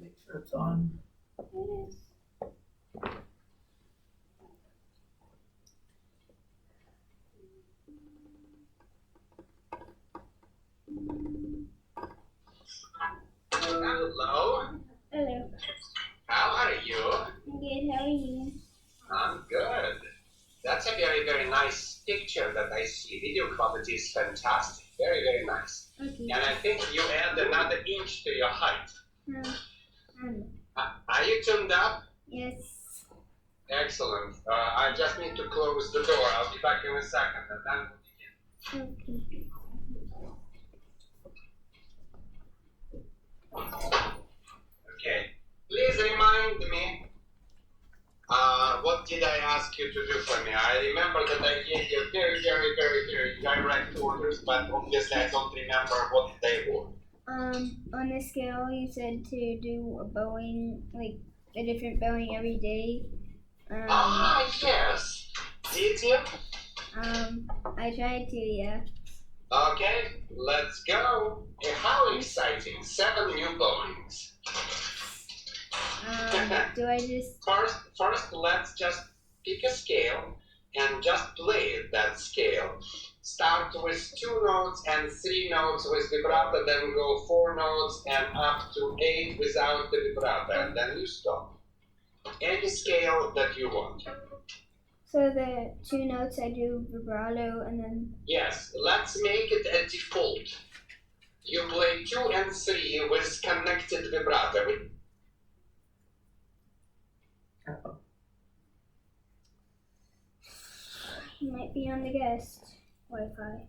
Make sure it's on. It is. Hello. Hello. How are you? I'm good. How are you? I'm good. That's a very, very nice picture that I see. Video quality is fantastic. Very, very nice. Okay. And I think you add another inch to your height. Are you tuned up? Yes. Excellent. I just need to close the door. I'll be back in a second, and then we'll begin. Okay. Okay. Please remind me. What did I ask you to do for me? I remember that I gave you very, very, very, very direct orders, but obviously I don't remember what they were. On the scale, you said to do a bowing, like a different bowing every day. Yes. Did you? I tried to, yeah. Okay, let's go. How exciting. 7 new bowlings. Do I just... First, let's just pick a scale and just play that scale. Start with 2 notes and 3 notes with vibrato, then go 4 notes and up to 8 without the vibrato, and then you stop. Any scale that you want. So the 2 notes I do vibrato and then... Yes, let's make it a default. You play 2 and 3 with connected vibrato. He might be on the guest Wi-Fi.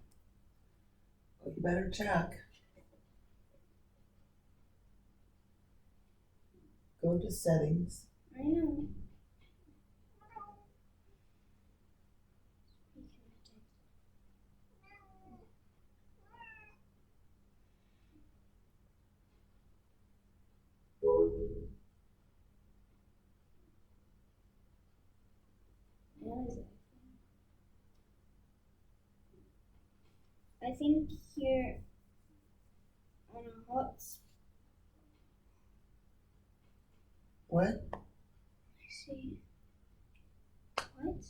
You better check. Go to settings. I know. I think you're on a hot spot. What? See. What?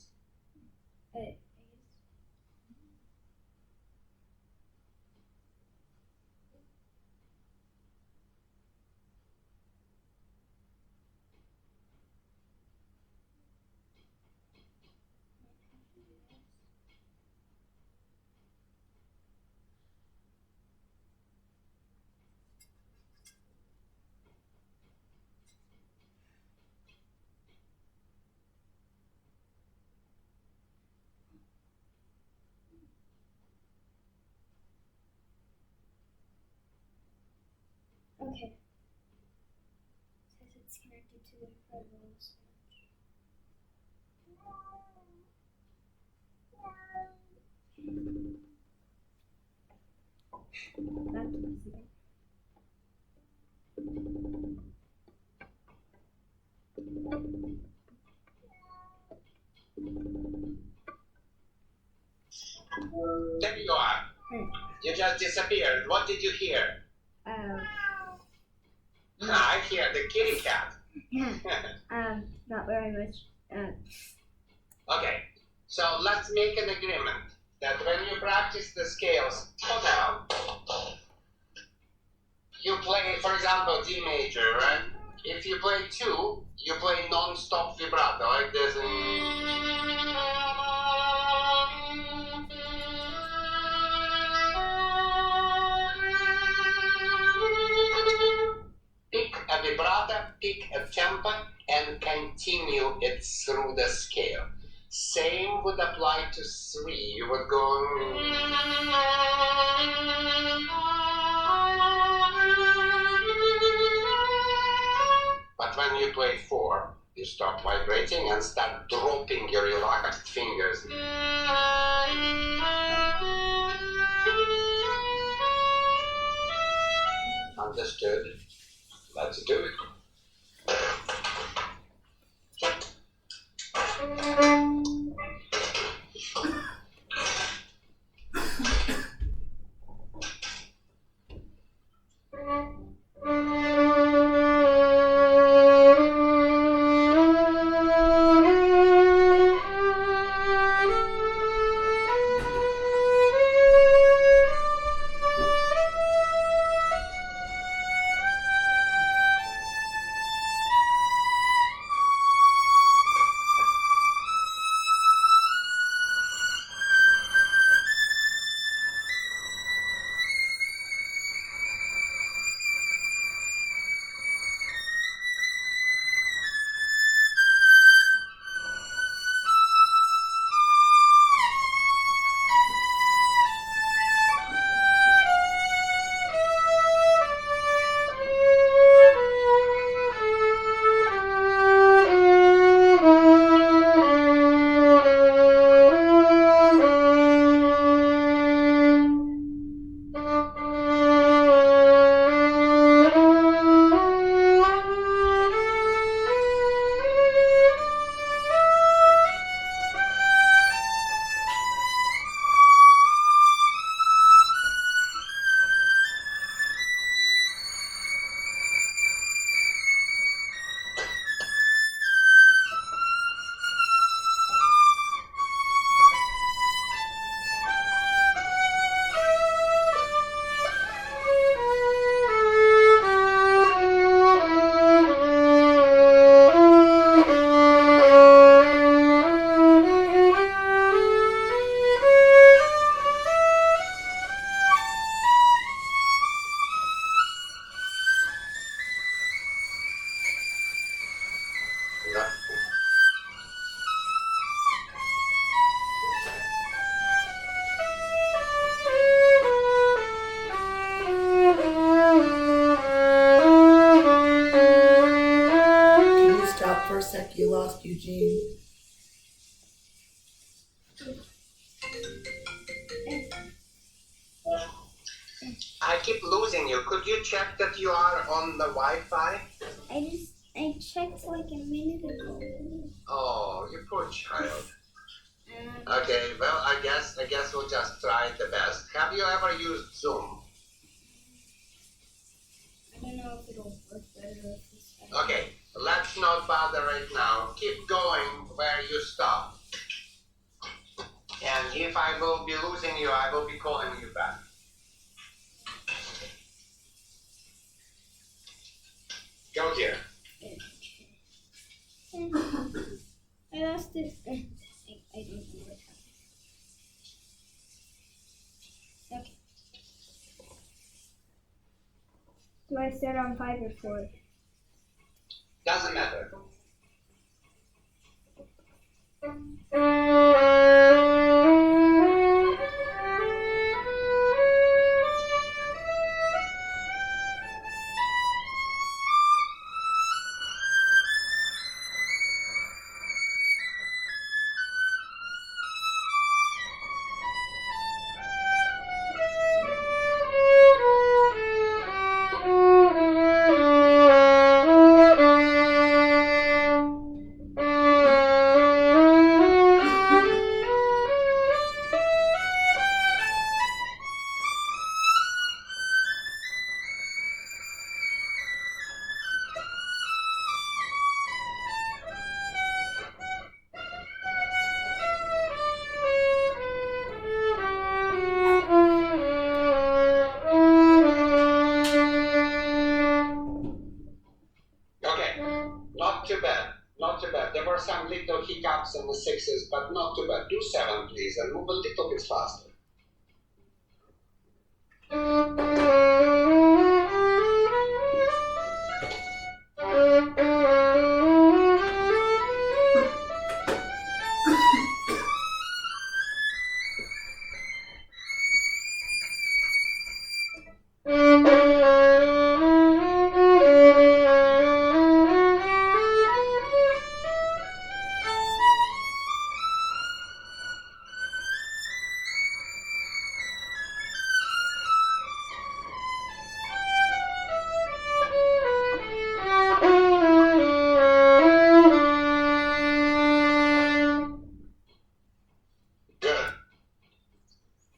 I guess. Okay. Says it's connected to the Federal switch. Back to this again. There you are. You just disappeared. What did you hear? I hear the kitty cat. Not very much. Okay, so let's make an agreement that when you practice the scales, slow down. You play, for example, D major, right? If you play 2, you play non-stop vibrato, like this. Pick a vibrato, pick a tempo, and continue it through the scale. Same would apply to 3. You would go. But when you play 4, you stop vibrating and start dropping your relaxed fingers. Understood? Let's do it. for a sec. You lost Eugene. I keep losing you. Could you check that you are on the Wi-Fi? I checked like a minute ago. Oh, you poor child. Okay, well, I guess we'll just try the best. Have you ever used Zoom? I don't know if it'll work better with this. Okay, let's not bother right now. Keep going where you stop. And if I will be losing you, I will be calling you back. Go here. I lost it. I don't know what happened. Okay. Do I start on 5 or 4? Doesn't matter. Not too bad. Not too bad. There were some little hiccups in the 6s, but not too bad. Do 7, please, and move a little bit faster.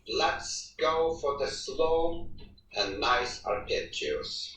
Let's go for the slow and nice arpeggios.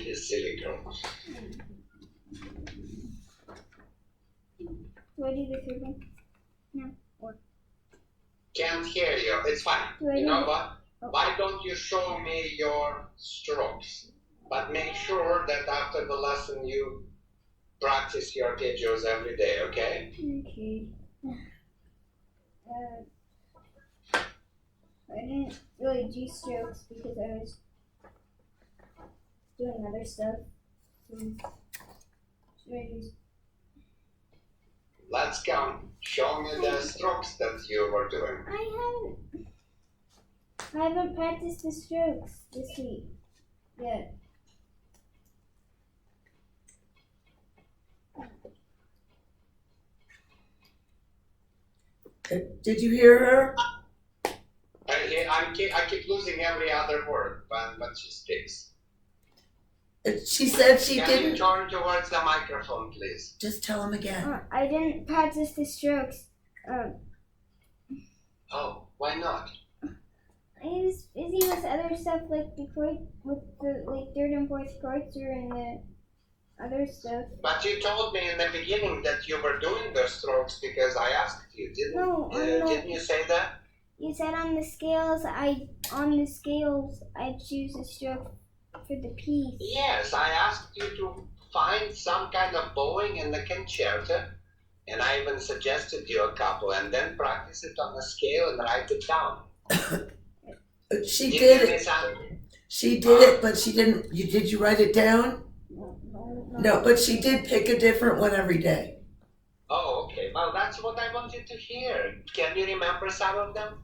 You silly girl. Do I do the third one? No. Or Can't hear you. It's fine. You know what? Why don't you show me your strokes? But make sure that after the lesson you practice your arpeggios every day, okay? okay. I didn't really do strokes because I was doing other stuff. So should I just Let's go. Show me the strokes that you were doing. I haven't practiced the strokes this week yet. Did you hear her? I keep losing every other word when she speaks. She said she Can you didn't. turn towards the microphone, please? Just tell him again. I didn't practice the strokes. Oh, why not? I was busy with other stuff like the chord, with the like third and fourth chords or in the other stuff. But you told me in the beginning that you were doing the strokes because I asked you, didn't No, I'm not. didn't you say that? You said on the scales, I choose a stroke for the piece. Yes, I asked you to find some kind of bowing in the concerto, and I even suggested you a couple, and then practice it on the scale and write it down. She Did did you it. miss out? She did it, but she didn't. Did you write it down? No, but she did pick a different one every day. Oh, okay. Well, that's what I wanted to hear. Can you remember some of them?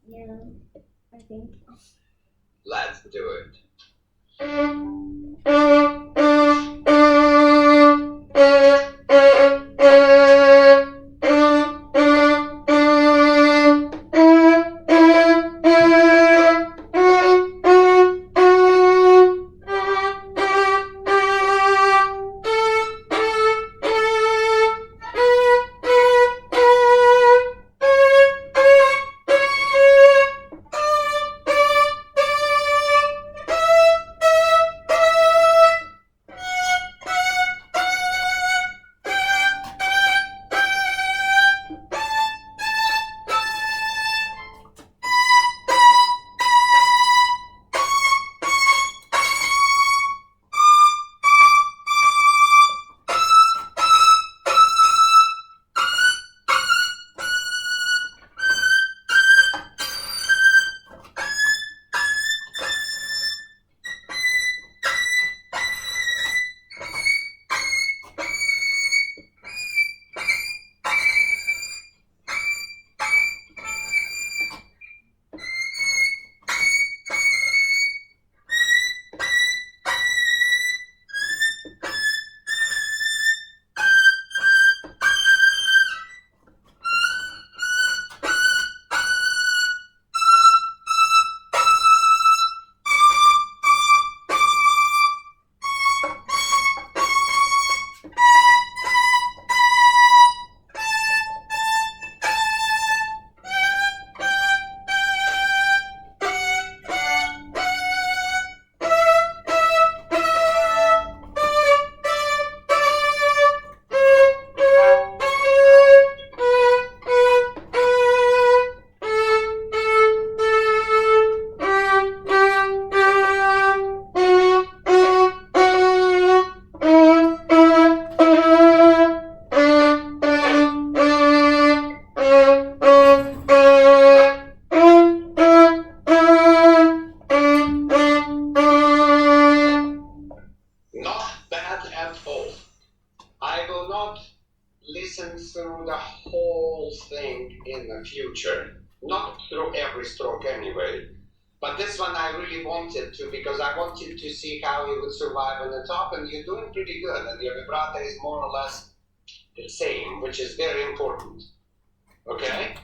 Yeah, I think. Let's do it. Not bad at all. I will not listen through the whole thing in the future. Not through every stroke anyway. But this one I really wanted to because I wanted to see how you would survive on the top, and you're doing pretty good, and your vibrato is more or less the same, which is very important. Okay?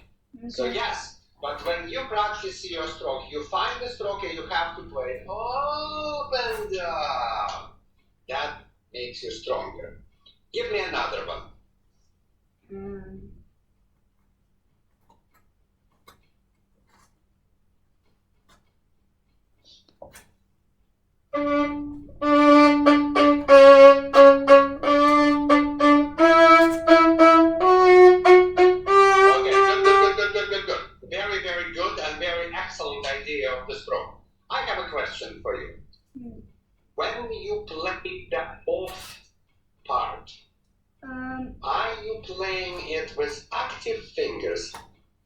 So yes, but when you practice your stroke, you find the stroke and you have to play it open down. That makes you stronger. Give me another one. Okay, good. Very, very good and very excellent idea of the stroke. I have a question for you. When you play the off part, are you playing it with active fingers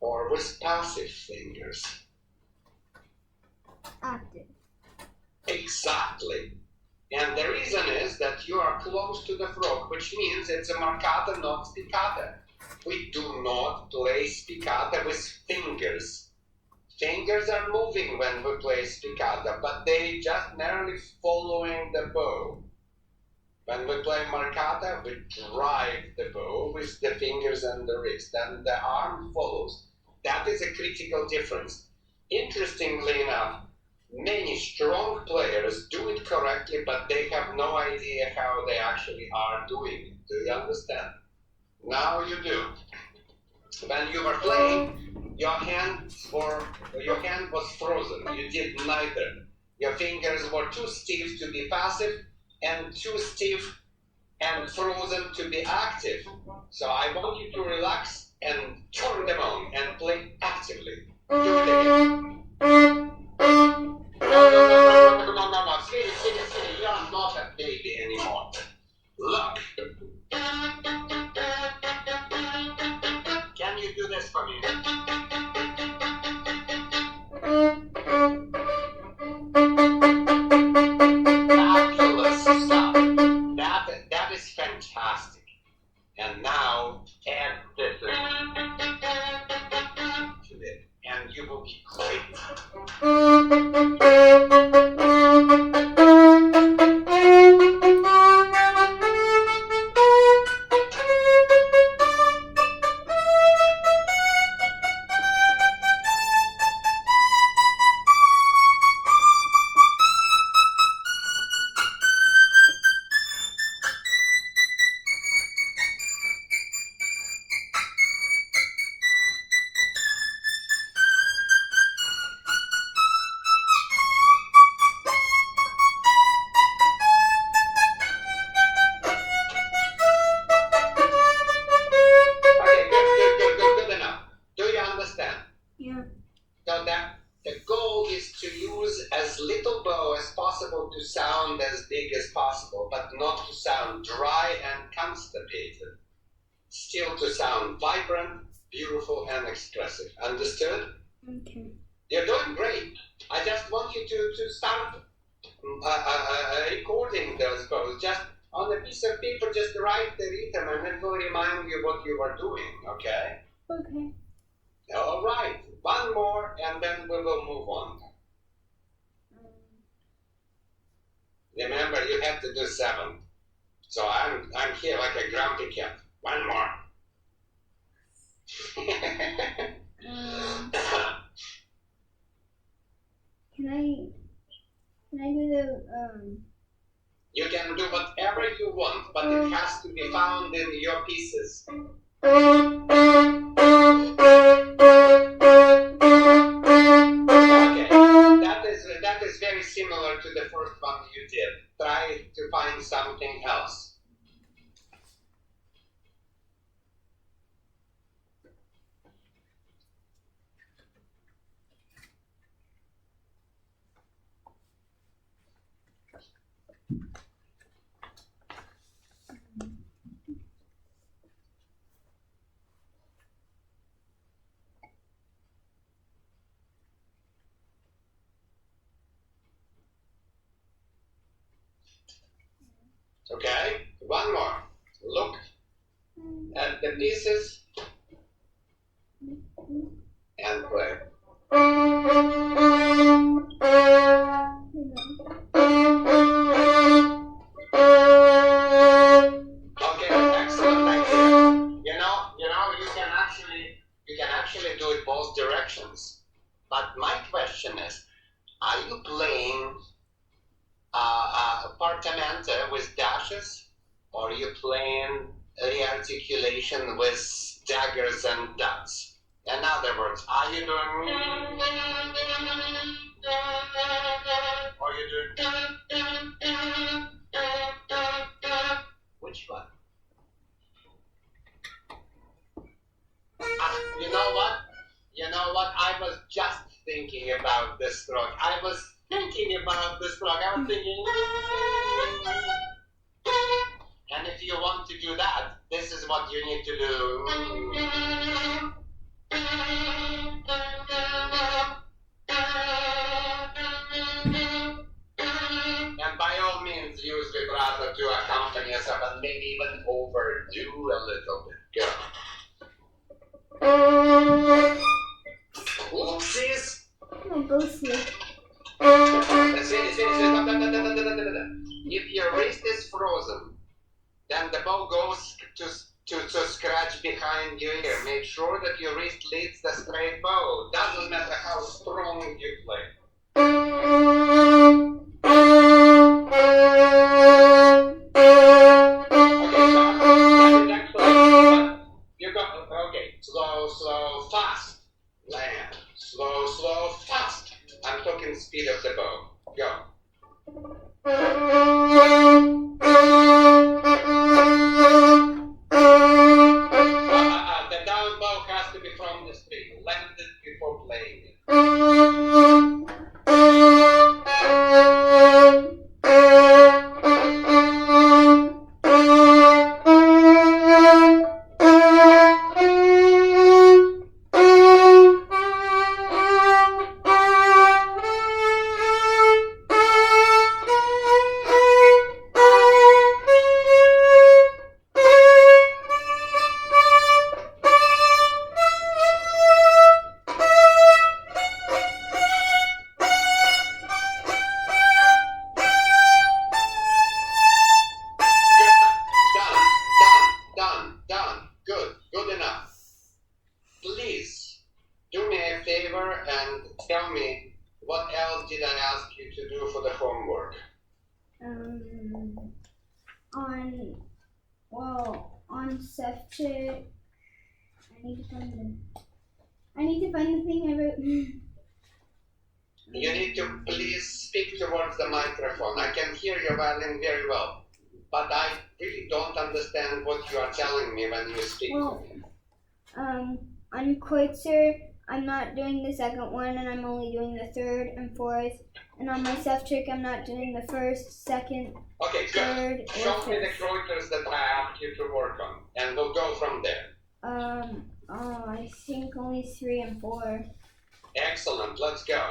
or with passive fingers? Active. Exactly. And the reason is that you are close to the throat, which means it's a marcata, not spiccata. We do not play spiccata with fingers. Fingers are moving when we play spiccata, but they just merely following the bow. When we play marcata, we drive the bow with the fingers and the wrist, and the arm follows. That is a critical difference. Interestingly enough, many strong players do it correctly, but they have no idea how they actually are doing it. Do you understand? Now you do. When you were playing, your hand was frozen. You did neither. Your fingers were too stiff to be passive and too stiff and frozen to be active. So I want you to relax and turn them on and play actively. Do it again. No. Sweetie, you are not a baby anymore. Look. Can you do this for me? Fabulous stuff. That is fantastic. And now add this to it, and you will be great. Okay, good enough. Do you understand? Yeah. So that the goal is to use as little bow as possible to sound as big as possible, but not to sound dry and constipated. Still to sound vibrant, beautiful, and expressive. Understood? Okay. You're doing great. I just want you to start recording those bows. Just on a piece of paper, just write the rhythm, and it will remind you what you were doing, okay? Okay. All right. One more, and then we will move on. Remember, you have to do 7. So I'm here like a grumpy cat. One more. Can I do the You can do whatever you want, but it has to be found in your pieces. Okay, that is very similar to the first one you did. Try to find something else. Okay, one more. Look at the pieces and play. Okay, excellent idea. You can actually do it both directions. But my question is, are you playing Partamenta with dashes, or are you playing rearticulation with daggers and dots? In other words, are you doing, or are you doing, which one? You know what? I was just thinking about this stroke. I was thinking. And if you want to do that, this is what you need to do. And by all means, use vibrato to accompany yourself, and maybe even overdo a little bit. Go. Oopsies. my ghostly? If your wrist is frozen, then the bow goes to scratch behind your ear. Make sure that your wrist leads the straight bow. Doesn't matter how strong you play. Okay, stop. That is excellent. You got okay. Slow, fast. Land. Slow, fast. I'm talking speed of the bow. Go. The down bow has to be from the string. Land it before play. playing it. Done. Good enough. Please do me a favor and tell me what else did I ask you to do for the homework? On Sefchet, I need to find the thing I wrote. You need to please speak towards the microphone. I can hear your violin very well, but I really don't understand what you are telling me when you speak. Well, on Kreutzer, I'm not doing the second one, and I'm only doing the third and fourth. And on my Sefchet, I'm not doing the first, second, Okay, third, good. Show or me the fifth. Kreuters that I asked you to work on, and we'll go from there. I think only 3 and 4. Excellent, let's go.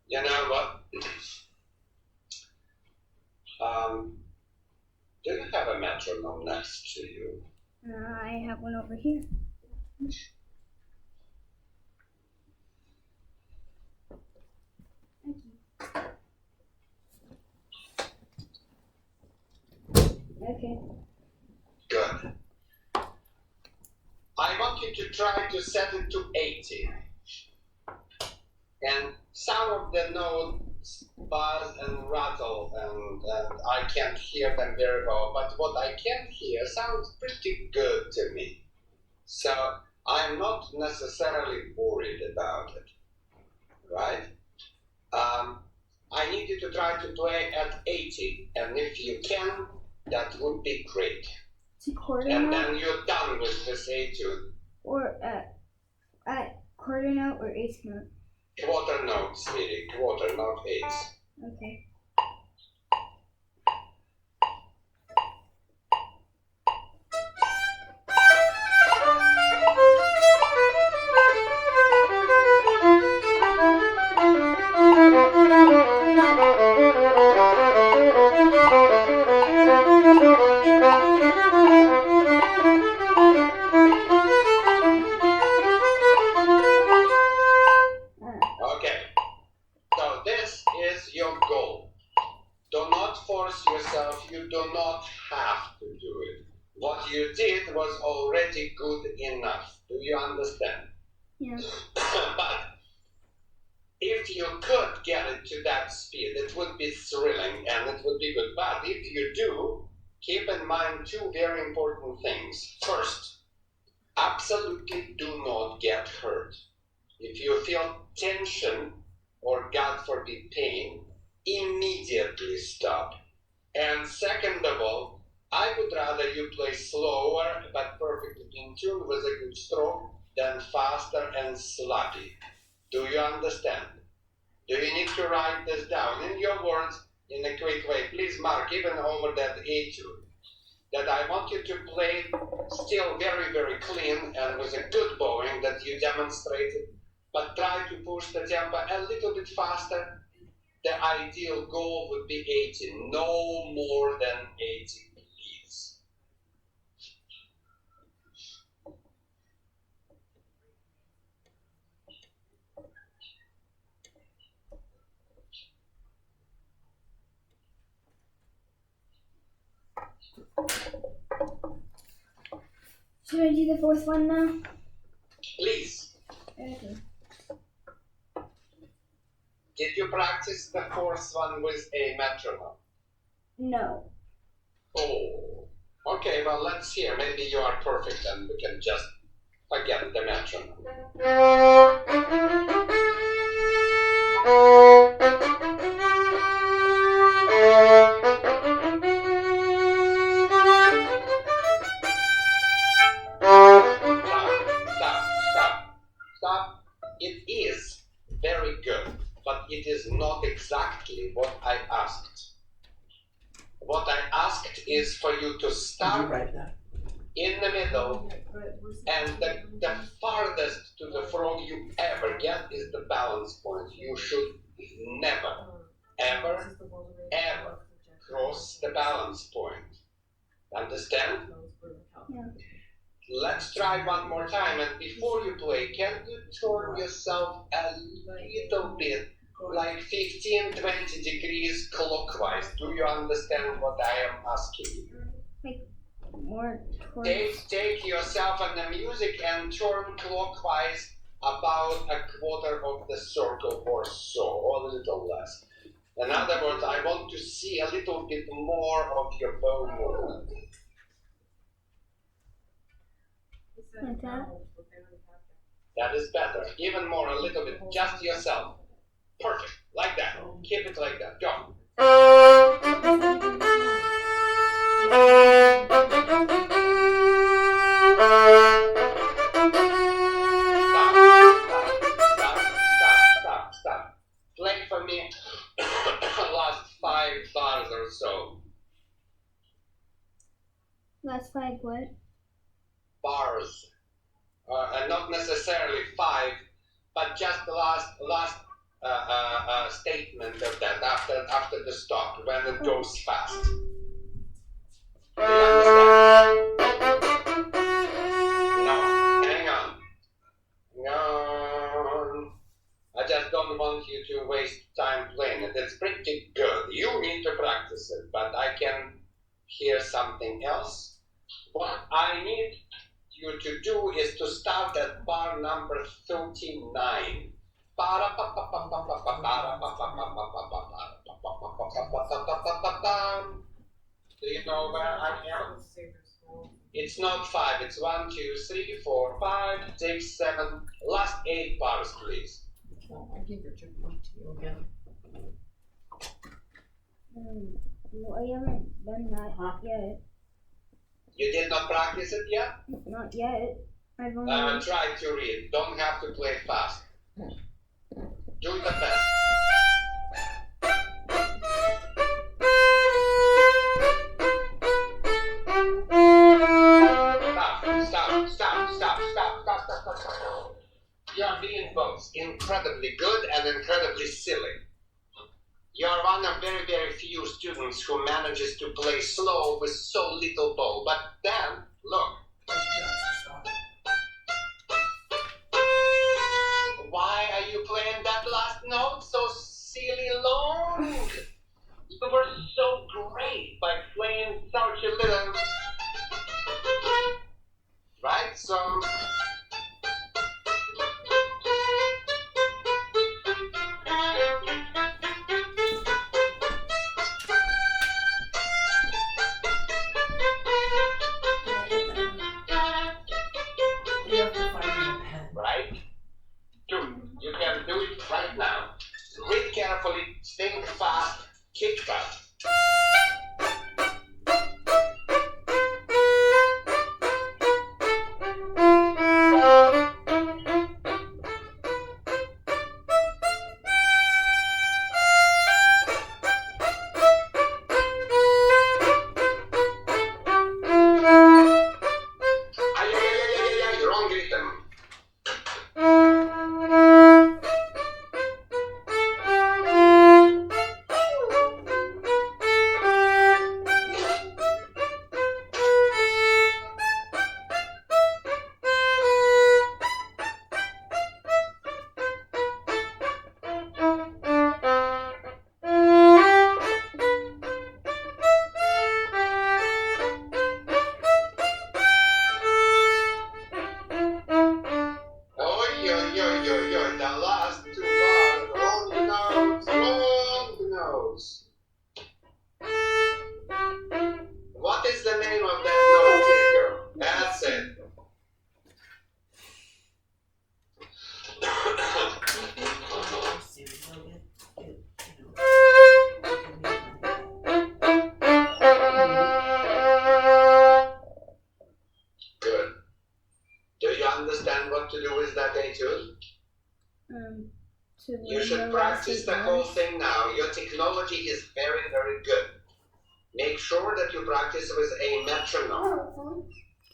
You know what? Do you have a metronome next to you? I have one over here. Okay. Good. I want you to try to set it to 80. And some of the notes buzz and rattle, and I can't hear them very well, but what I can hear sounds pretty good to me. So I'm not necessarily worried about it, right? I need you to try to play at 80, and if you can, that would be great. It's a quarter And note, then you're done with this etude. or at quarter note or eighth note. Quarter note, sweetie, quarter, not eighths. Okay. Okay, so this is your goal. Do not force yourself, you do not have to do it. What you did was already good enough. Do you understand? Yeah. But if you could get it to that speed, it would be thrilling and it would be good. But if you do, keep in mind two very important things. First, absolutely do not get hurt. If you feel tension or God forbid pain, immediately stop. And second of all, I would rather you play slower but perfectly in tune with a good stroke than faster and sloppy. Do you understand? Do you need to write this down in your words in a quick way? Please mark even over that etude that I want you to play still very, very clean and with a good bowing that you demonstrated, but try to push the tempo a little bit faster. The ideal goal would be 80, no more than 80, please. Should I do the fourth one now? Please. Okay. Did you practice the fourth one with a metronome? No. Oh, okay, well, let's hear. Maybe you are perfect and we can just forget the metronome. Stop. It is very good, but it is not exactly what I asked. What I asked is for you to Did you start write that? in the middle, and the farthest to the frog you ever get is the balance point. You should never, ever, ever cross the balance point. Understand? Yeah. Let's try one more time, and before you play, can you turn yourself a little bit, like 15-20 degrees clockwise? Do you understand what I am asking you? More towards. Take yourself and the music and turn clockwise about a quarter of the circle or so, or a little less. In other words, I want to see a little bit more of your bow movement. Like that? That is better. Even more, a little bit. Just yourself. Perfect. Like that. Keep it like that. Go. Stop. Play for me last 5 bars or so. Last 5 what? Bars. And not necessarily 5, but just the last statement of that after the stop when it goes fast. Do you understand? No, hang on. I just don't want you to waste time playing it. It's pretty good. You need to practice it, but I can hear something else. What I need you to do is to start at bar number 39. Do you know where I am? It's not 5, it's 1, 2, 3, 4, 5, 6, 7. Last 8 bars, please. I give your 2 point to you again. Well, I haven't done that yet. You did not practice it yet? Not yet. I've only. Try to read. Don't have to play fast. Do the best. Stop. You're being both incredibly good and incredibly silly. You're one of very, very few students who manages to play slow with so little bow. But then, look. Why are you playing that last note so silly long? You were so great by playing such a little... Right? So... carefully, think fast, kick that. Ay, ay, ay, ay, ay, ay, wrong rhythm. Oi, oi, oi, oi, oi, the last two bars, long notes, long notes. What is the name of that note here, girl? That's it. See, we'll get, you know. Good. Do you understand what to do with that etude? To You learn should the practice last the eight whole notes. thing now. Your technology is very, very good. Make sure that you practice with a metronome.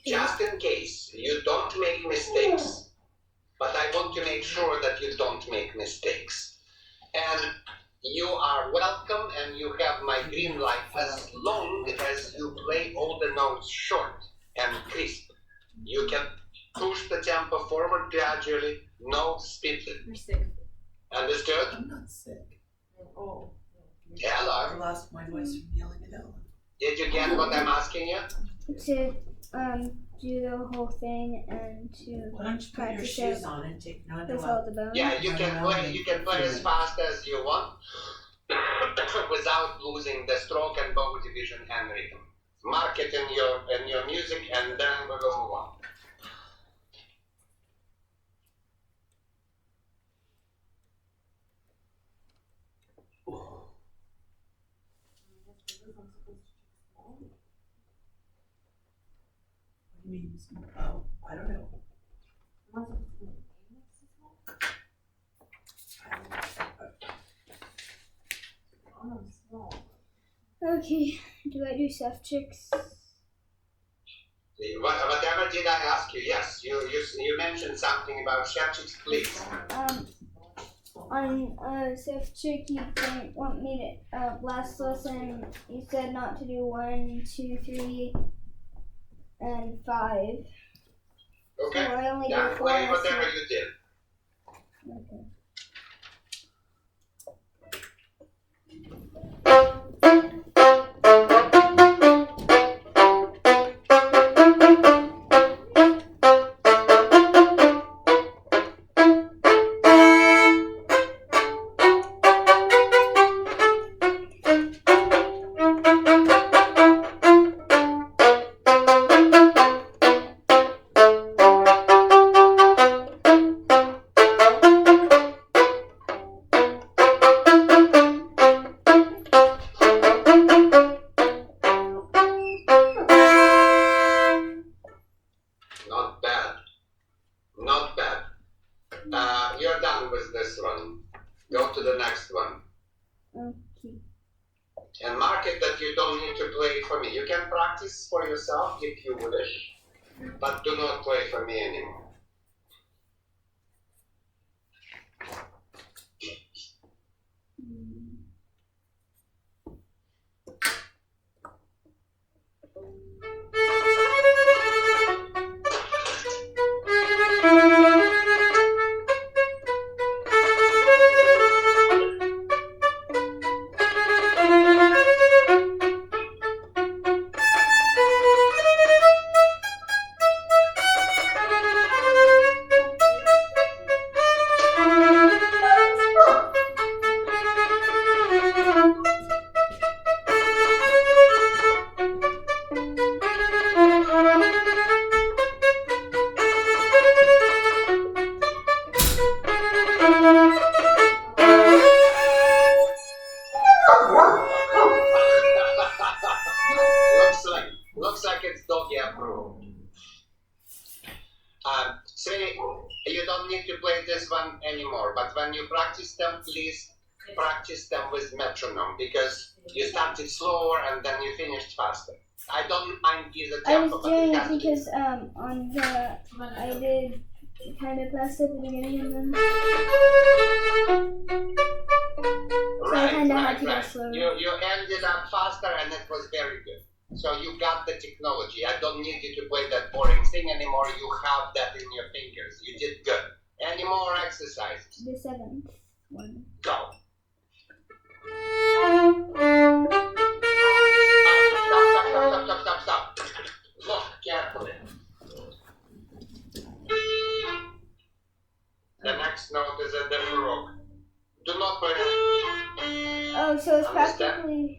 Just in case you don't make mistakes. But I want to make sure that you don't make mistakes. And you are welcome and you have my green light as long as you play all the notes short and crisp. You can push the tempo forward gradually, no speed. You're sick. Understood? I'm not sick. Oh. I Hello. lost my voice from yelling at Ellen. Did you get what I'm asking you? To do the whole thing and to Why don't you put your practice shoes it on and take no with no all out? the bones. Yeah, you can play as fast as you want without losing the stroke and bow division and rhythm. Mark it in your music and then we will move on. What do you mean? Oh, I don't know. Okay, do I do soft chicks? Whatever did I ask you? Yes, you mentioned something about chapchicks, please. On soft chick, you didn't want me to, last lesson, you said not to do 1, 2, 3, and 5. Okay? So I only Yeah, did 4 play lessons. whatever you did. Okay. Not bad. Not bad. You're done with this one. Go to the next one. Okay. And mark it that you don't need to play for me. You can practice for yourself if you wish, but do not play for me anymore. don't need to play this one anymore. But when you practice them, please practice them with metronome because you started slower and then you finished faster. I don't mind either I tempo, was but doing it it has to be. because on the I did kind of fast at the beginning and then so I kind of had to go slower. You ended up faster and it was very good. So you got the technology. I don't need you to play that boring thing anymore. You have that in your fingers. You did good. Any more exercises? The 7th one. Go. Stop. Look carefully. The next note is a Demirok. Do not play it. Oh, so it's Understand? practically.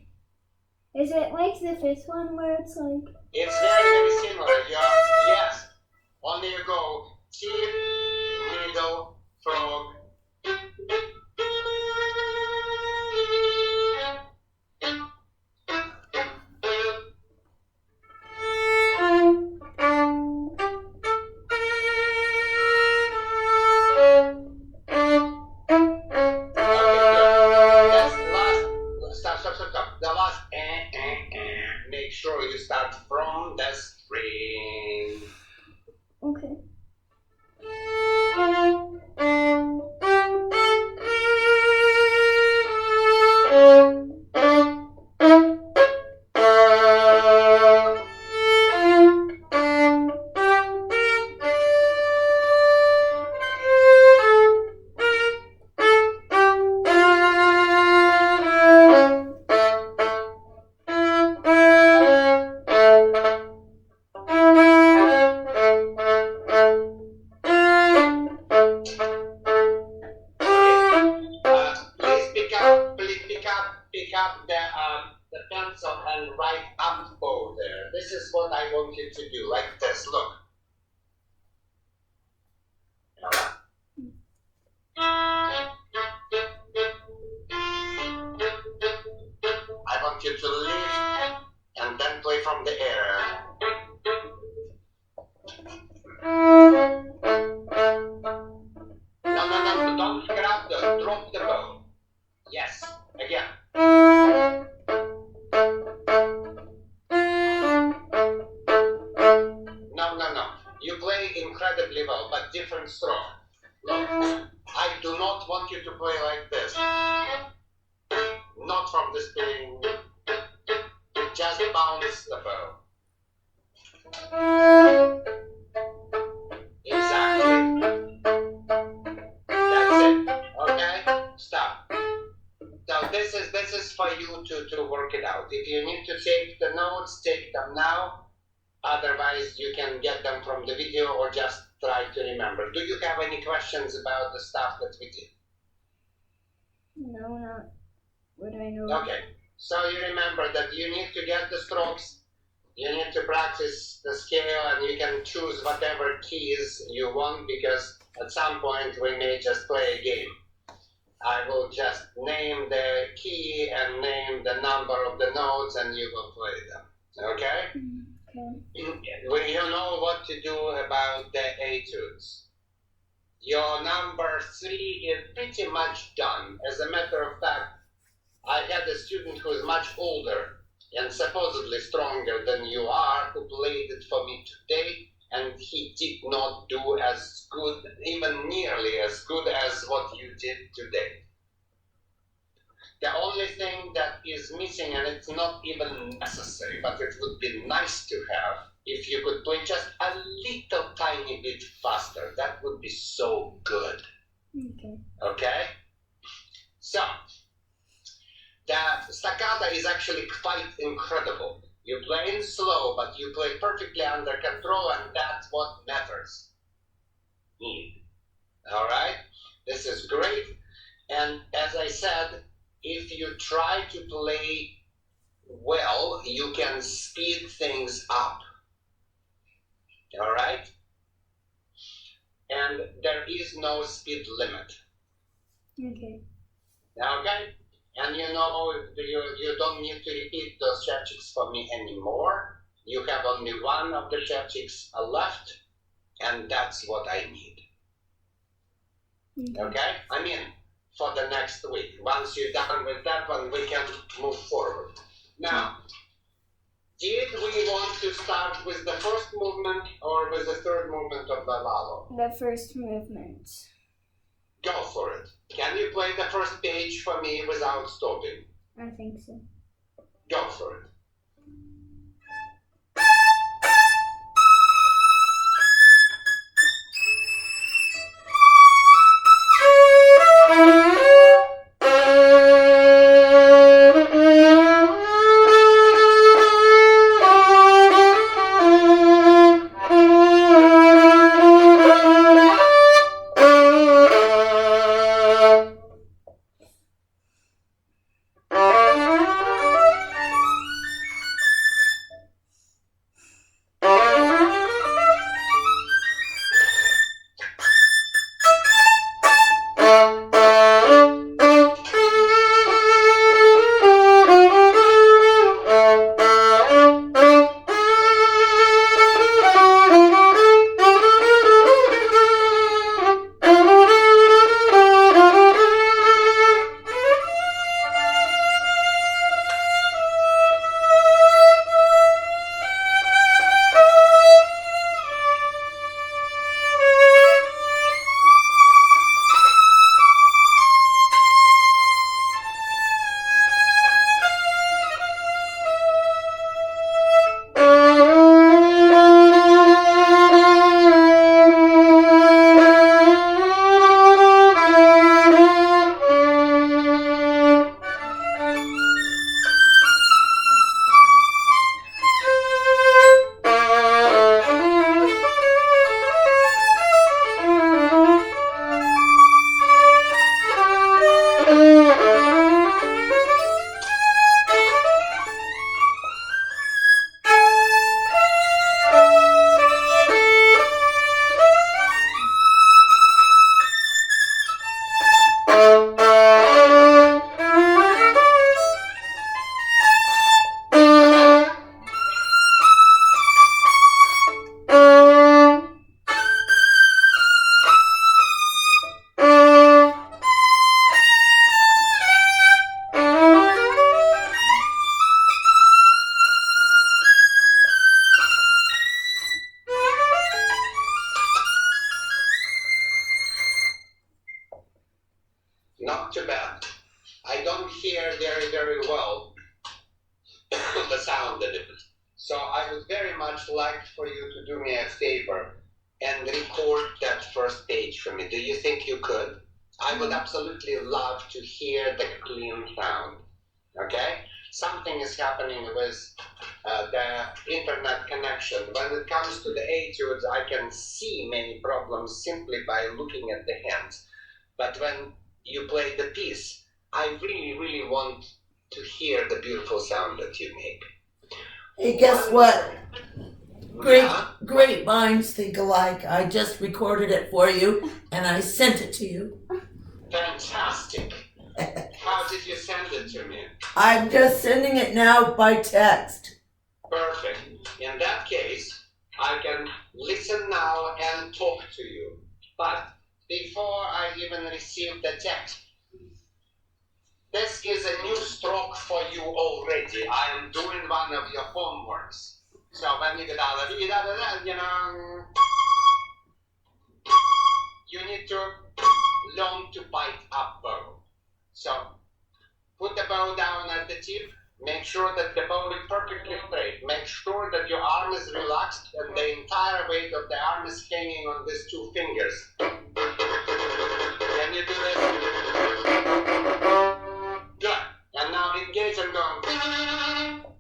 Is it like the 5th one where it's like? It's very similar. Yes. Only you go tip, middle, frog. Stop. The last make sure you start from the string. Okay. Pick up the pencil and write up bow there. This is what I want you to do, like this. Look. I want you to lift and then play from the air. No, don't grab drop the bow. Yes, again. No. You play incredibly well, but different stroke. Look, I do not want you to play like this. Not from the string. Just bounce the bow. Exactly. That's it. Okay? Stop. So this is for you to work it out. If you need to take the notes, take them now. Otherwise, you can get them from the video or just try to remember. Do you have any questions about the stuff that we did? No, not what I know. Okay. So you remember that you need to get the strokes. You need to practice the scale and you can choose whatever keys you want because at some point we may just play a game. I will just name the key and name the number of the notes and you will play them. Okay? Okay. You know what to do about the etudes. Your number 3 is pretty much done. As a matter of fact, I had a student who is much older and supposedly stronger than you are who played it for me today, and he did not do as good, even nearly as good as what you did today. The only thing that is missing, and it's not even necessary, but it would be nice to have, if you could play just a little tiny bit faster. That would be so good. Okay. Okay? So, the staccato is actually quite incredible. You play in slow, but you play perfectly under control, and that's what matters. All right? This is great. And as I said, if you try to play well, you can speed things up. All right? And there is no speed limit. Okay. Okay? And you know, you don't need to repeat those chapchiks for me anymore. You have only one of the chapchiks left, and that's what I need. Okay? I mean, for the next week. Once you're done with that one, we can move forward. Now, did we want to start with the first movement or with the third movement of the Lalo? The first movement. Go for it. Can you play the first page for me without stopping? I think so. Go for it. Not too bad. I don't hear very, very well the sound of it. So I would very much like for you to do me a favor and record that first page for me. Do you think you could? I would absolutely love to hear the clean sound. Okay? Something is happening with the internet connection. When it comes to the etudes, I can see many problems simply by looking at the hands. But when you play the piece, I really, really want to hear the beautiful sound that you make. Hey, guess what? Great, Yeah? great minds think alike. I just recorded it for you and I sent it to you. Fantastic. How did you send it to me? I'm just sending it now by text. Perfect. In that case, I can listen now and talk to you. But before I even receive the text, this is a new stroke for you already. I am doing one of your homeworks. So when you get out of it, you need to learn to bite up bow. So put the bow down at the tip. Make sure that the bow is perfectly straight. Make sure that your arm is relaxed and the entire weight of the arm is hanging on these two fingers. Can you do this? Good. And now engage and go.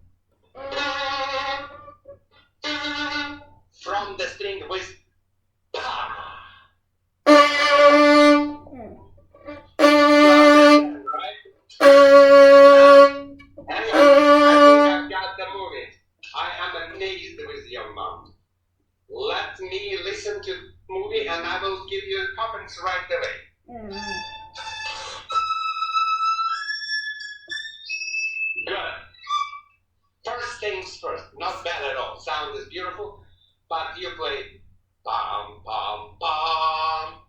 From the string with let me listen to the movie and I will give you comments right away. Good. First things first, not bad at all. Sound is beautiful, but you play bum bum bum.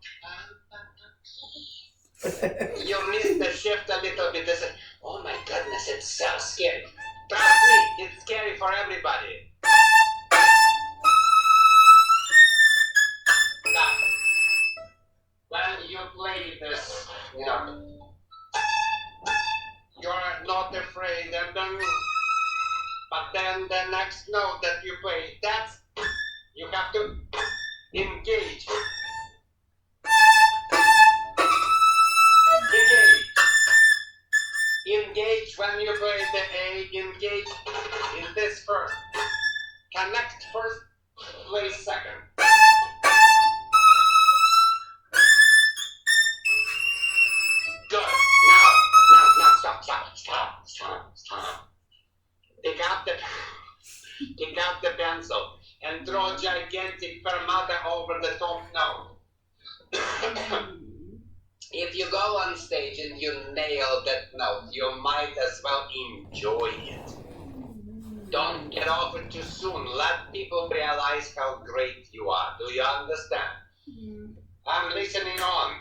You missed the shift a little bit. They said, oh my goodness, it's so scary. Trust me, it's scary for everybody. Now, when you play this, you're not afraid, and but then the next note that you play, you have to engage. Engage when you play the A, engage in this first. Connect first, play second. Good. Now, stop. Take out the pencil and draw gigantic fermata over the top note. If you go on stage and you nail that note, you might as well enjoy it. Don't get off it too soon. Let people realize how great you are. Do you understand? I'm listening on.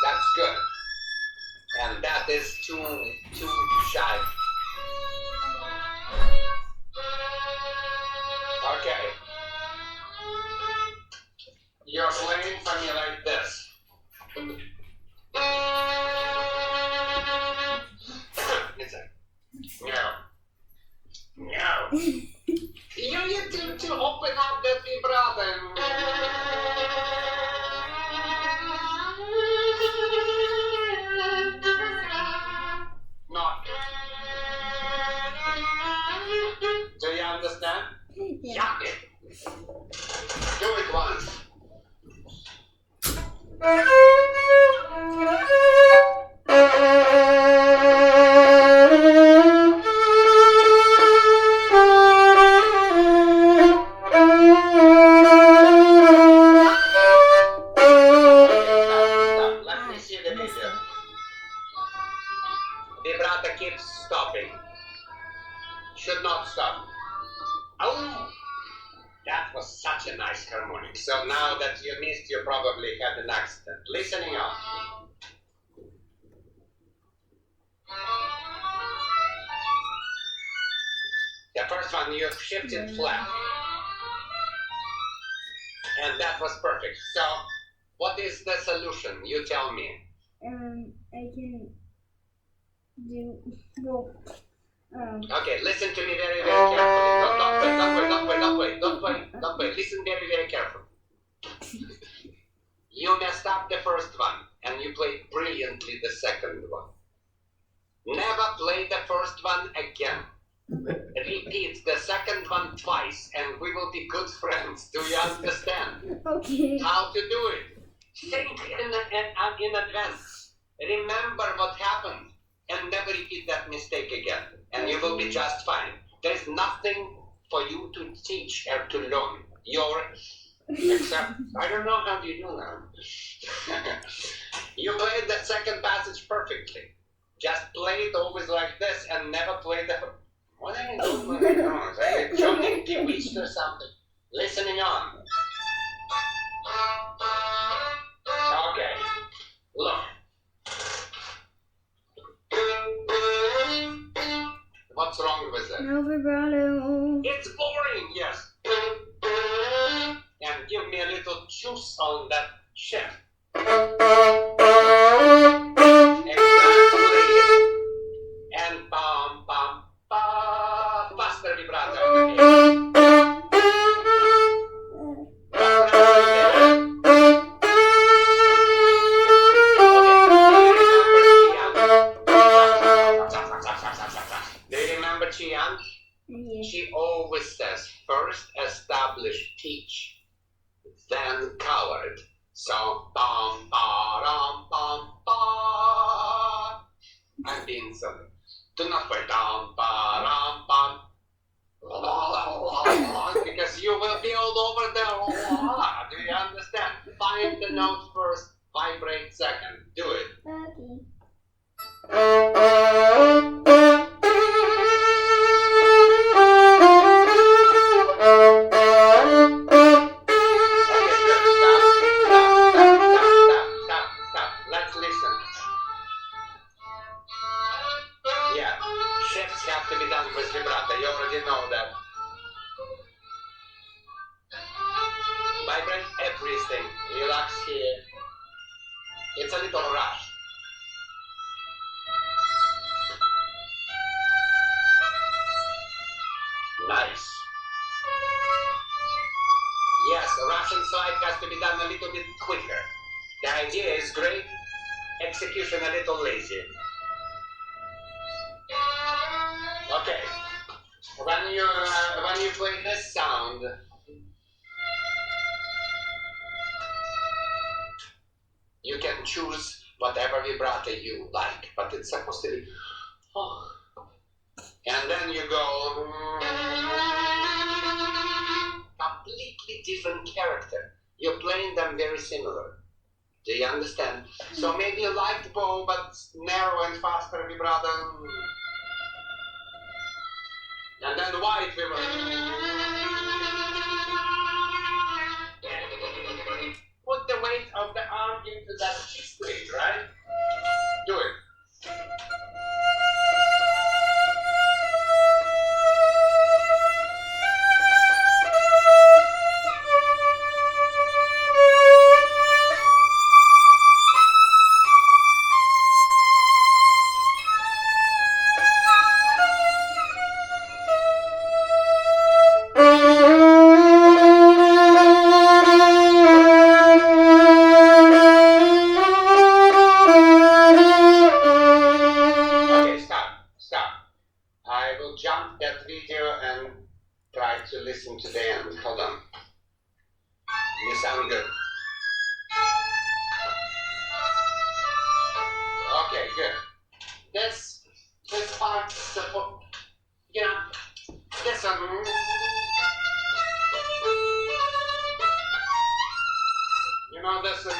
That's good. And that is too shy. Okay. You're playing for me like this. It's like, no. You need to open up the vibrato. Not. Do you understand? Yeah. Do it once. Let me see the video. Vibrato keeps stopping. Should not stop. Oh! That was such a nice harmonic. So now that you missed, you probably had an accident. Listening up. The first one you shifted flat. And that was perfect. So, what is the solution? You tell me. I can do, well, Okay, listen to me very, very carefully. Don't wait. Listen very, very carefully. You messed up the first one, and you played brilliantly the second one. Never play the first one again. Repeat the second one twice, and we will be good friends. Do you understand? okay. How to do it? Think in advance. Remember what happened, and never repeat that mistake again. And you will be just fine. There's nothing for you to teach or to learn. Except, I don't know how you do that. You played the second passage perfectly. Just play it always like this and never play the... What are you doing? Are you joining bewitched or something? Listening on. Okay. Look. What's wrong with it? No vibrato. It's boring, yes. And give me a little juice on that shift. Exactly. And bam, bam, bam. Faster vibrato. Do you remember Chian? Yeah. She always says, first establish, teach, then colored. So, bam, ba, ram, bam, ba. I'm being silly. Do not play down, ba, ram, bam. Because you will be all over the... Do you understand? Find the note first, vibrate second. Do it. Okay. already know that. Vibrate everything. Relax here. It's a little rush. Nice. Yes, the Russian side has to be done a little bit quicker. The idea is great. Execution a little lazy. Okay. When you play this sound, you can choose whatever vibrato you like, but it's supposed to be. Oh. And then you go. Completely different character. You're playing them very similar. Do you understand? So maybe a light bow, but narrow and faster vibrato. And then white vibrato. Put the weight of the arm into that G string, right? Do it. Okay, stop. I will jump that video and try to listen to the end. Hold on. You sound good. Okay, good. This part, you know, this one. You know, this one.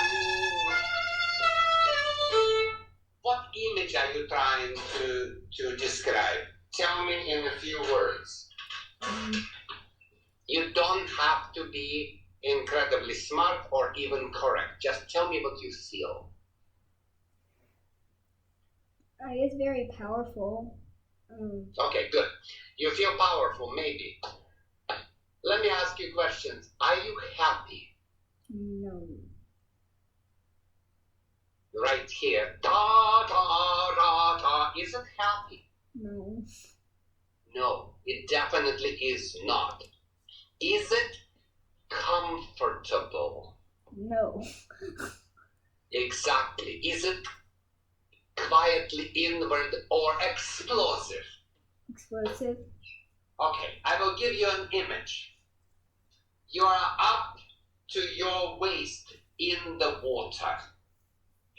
What image are you trying to describe? Tell me in a few words. You don't have to be incredibly smart or even correct. Just tell me what you feel. I guess very powerful. Okay, good. You feel powerful, maybe. Let me ask you questions. Are you happy? No. Right here. Da, da, da, da. Is it happy? No. No, it definitely is not. Is it comfortable? No. Exactly. Is it quietly inward or explosive? Explosive. Okay, I will give you an image. You are up to your waist in the water.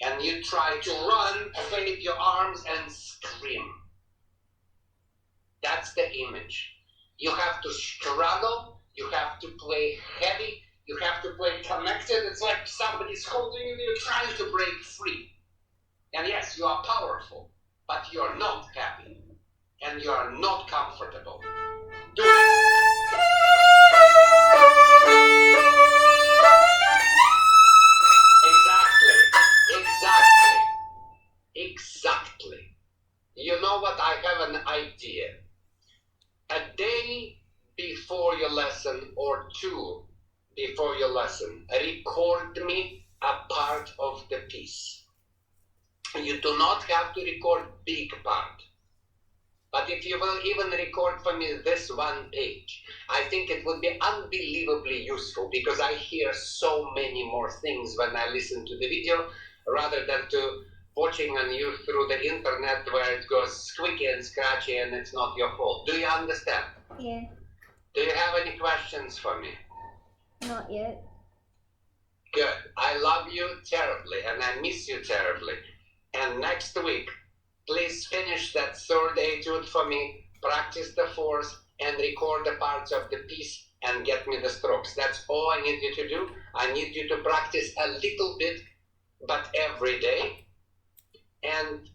And you try to run, wave your arms, and scream. That's the image. You have to struggle, you have to play heavy, you have to play connected. It's like somebody's holding you, you're trying to break free. And yes, you are powerful, but you are not happy. And you are not comfortable. Do it. Exactly. You know what? I have an idea. A day before your lesson or two before your lesson, record me a part of the piece. You do not have to record big part. But if you will even record for me this one page, I think it would be unbelievably useful because I hear so many more things when I listen to the video rather than to watching on you through the internet where it goes squeaky and scratchy and it's not your fault. Do you understand? Yeah. Do you have any questions for me? Not yet. Good. I love you terribly and I miss you terribly. And next week, please finish that third etude for me, practice the fourth, and record the parts of the piece and get me the strokes. That's all I need you to do. I need you to practice a little bit, but every day. And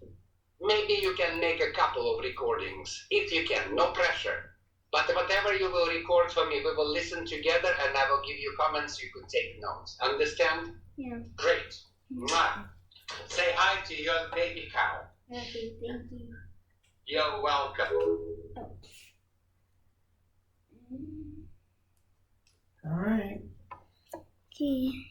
maybe you can make a couple of recordings, if you can, no pressure. But whatever you will record for me, we will listen together and I will give you comments, you can take notes. Understand? Yeah. Great. Mwah. Say hi to your baby cow. Happy. Thank you. You're welcome. Oh. All right. Okay.